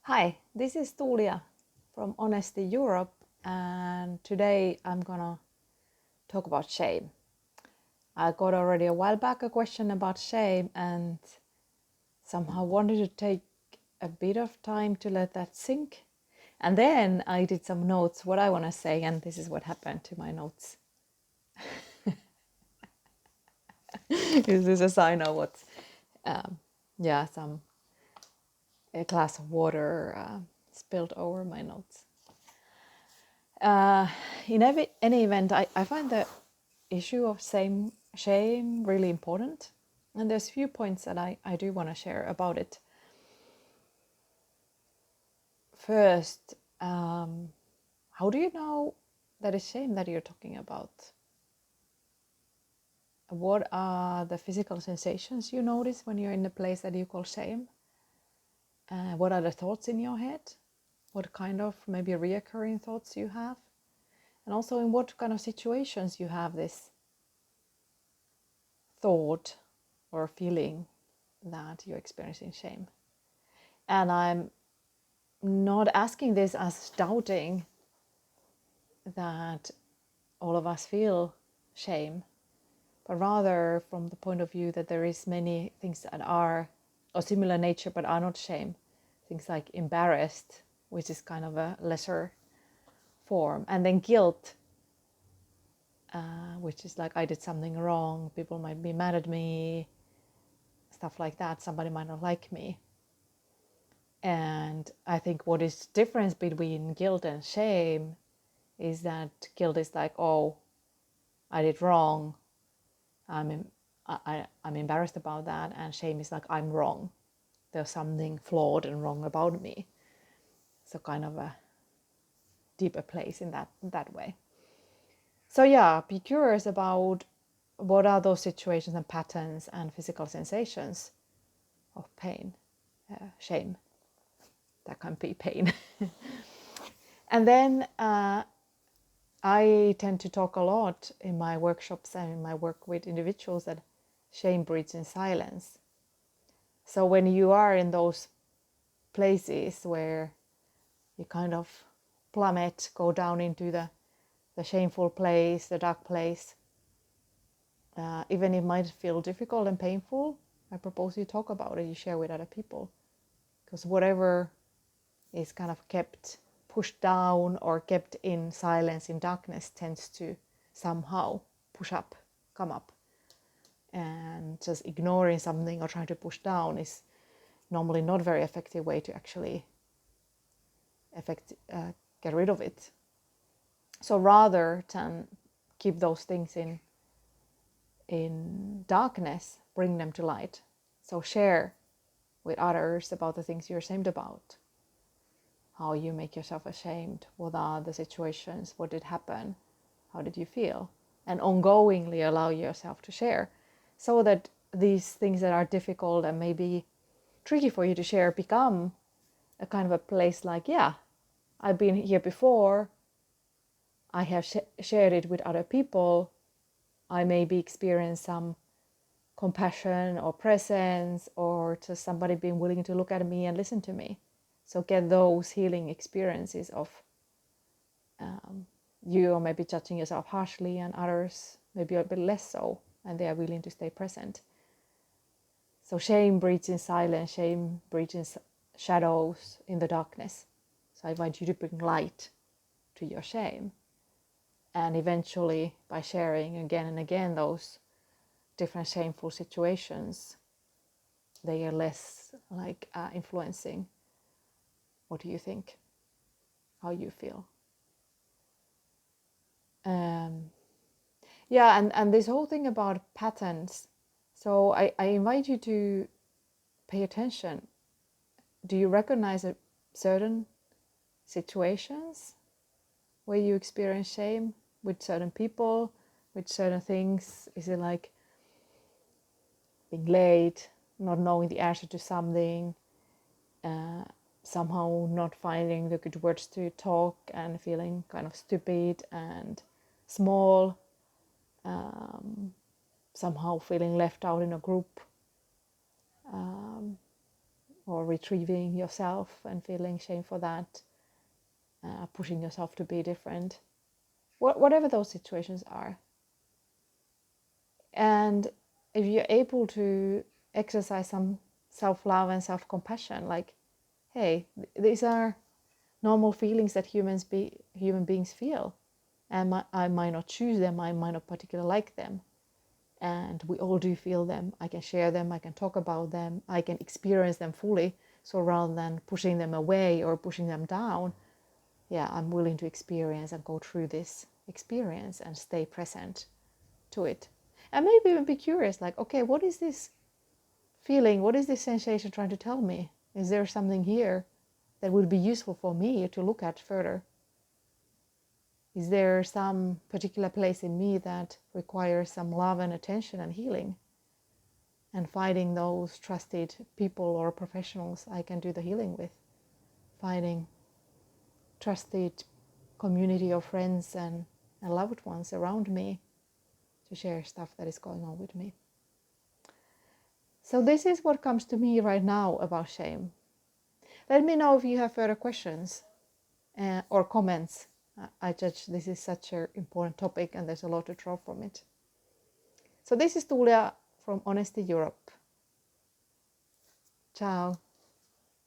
Hi, this is Tuulia from Honesty Europe, and today I'm gonna talk about shame. I got already a while back a question about shame and somehow wanted to take a bit of time to let that sink. And then I did some notes what I want to say, and this is what happened to my notes. This is a sign of what, um, some a glass of water spilled over my notes. Uh, in any event, I find the issue of shame really important. And there's a few points that I do want to share about it. First, how do you know that is shame that you're talking about? What are the physical sensations you notice when you're in a place that you call shame? What are the thoughts in your head? What kind of maybe reoccurring thoughts you have? And also in what kind of situations you have this thought or feeling that you're experiencing shame. And I'm not asking this as doubting that all of us feel shame, but rather from the point of view that there is many things that are of similar nature but are not shame. Things like embarrassed, which is kind of a lesser form, and then guilt, which is like I did something wrong, people might be mad at me, stuff like that, somebody might not like me. And I think what is the difference between guilt and shame is that guilt is like, oh, I did wrong, I'm embarrassed about that, and shame is like, I'm wrong, there's something flawed and wrong about me. So kind of a deeper place in that way. So yeah, be curious about what are those situations and patterns and physical sensations of pain, shame. That can be pain. And then I tend to talk a lot in my workshops and in my work with individuals that shame breeds in silence. So when you are in those places where you kind of plummet, go down into the shameful place, the dark place, even if it might feel difficult and painful, I propose you talk about it, you share with other people. Because whatever is kind of kept pushed down or kept in silence, in darkness, tends to somehow push up, come up. And just ignoring something or trying to push down is normally not a very effective way to actually get rid of it. So rather than keep those things in darkness, bring them to light. So share with others about the things you're ashamed about, how you make yourself ashamed, what are the situations, what did happen, how did you feel, and ongoingly allow yourself to share, so that these things that are difficult and maybe tricky for you to share become a kind of a place like, yeah, I've been here before, I have shared it with other people, I maybe experience some compassion or presence, or just somebody being willing to look at me and listen to me. So get those healing experiences of you or maybe judging yourself harshly and others maybe a bit less so, and they are willing to stay present. So shame breeds in silence, shame breeds in shadows, in the darkness. So I invite you to bring light to your shame. And eventually, by sharing again and again those different shameful situations, they are less like influencing what do you think, how you feel. And this whole thing about patterns. So I invite you to pay attention. Do you recognize certain situations where you experience shame with certain people, with certain things? Is it like being late, not knowing the answer to something, somehow not finding the good words to talk and feeling kind of stupid and small, somehow feeling left out in a group, or retrieving yourself and feeling shame for that, pushing yourself to be different, whatever those situations are. And if you're able to exercise some self-love and self-compassion, like, hey, these are normal feelings that human beings feel, and I might not choose them, I might not particularly like them, and we all do feel them. I can share them, I can talk about them, I can experience them fully. So rather than pushing them away or pushing them down, yeah, I'm willing to experience and go through this experience and stay present to it. And maybe even be curious, like, okay, what is this feeling? What is this sensation trying to tell me? Is there something here that would be useful for me to look at further? Is there some particular place in me that requires some love and attention and healing? And finding those trusted people or professionals I can do the healing with. Finding trusted community of friends and loved ones around me to share stuff that is going on with me. So this is what comes to me right now about shame. Let me know if you have further questions or comments. I judge this is such an important topic and there's a lot to draw from it. So this is Tuulia from Honesty Europe. Ciao.